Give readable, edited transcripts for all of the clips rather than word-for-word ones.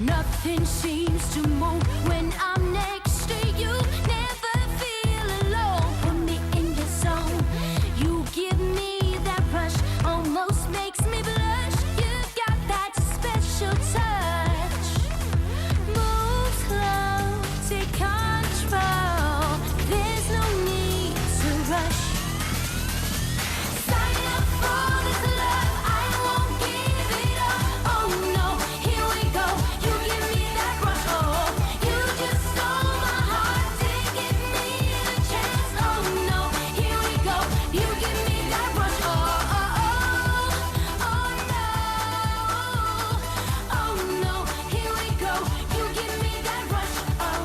Nothing seems to move when I'm next to you. Never feel alone. Put me in your zone. You give me that rush, almost makes me blush. You got that special touch. Move slow, take control. There's no need to rush. Sign up for this love, I won't give it up. Oh no, here we go. You give me that rush. Oh, you just stole my heart to give me the chance. Oh no, here we go. You give me that rush. Oh oh oh, oh no, oh no, here we go. You give me that rush. Oh,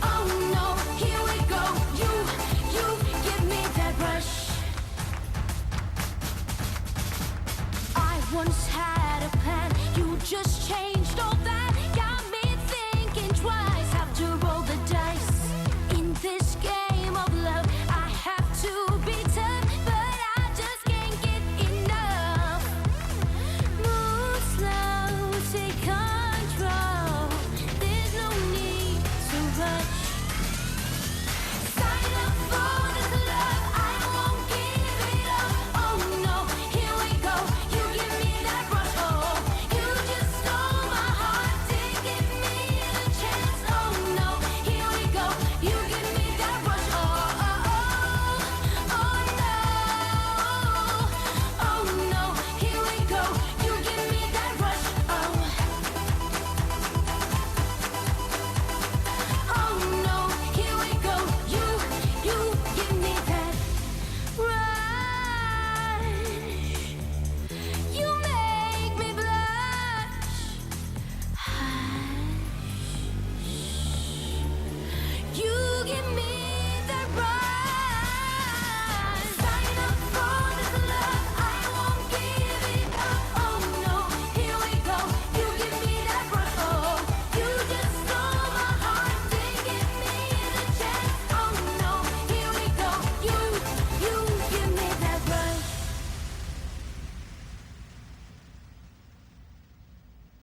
oh no, here we go. You give me that rush. I once had a plan, you just changed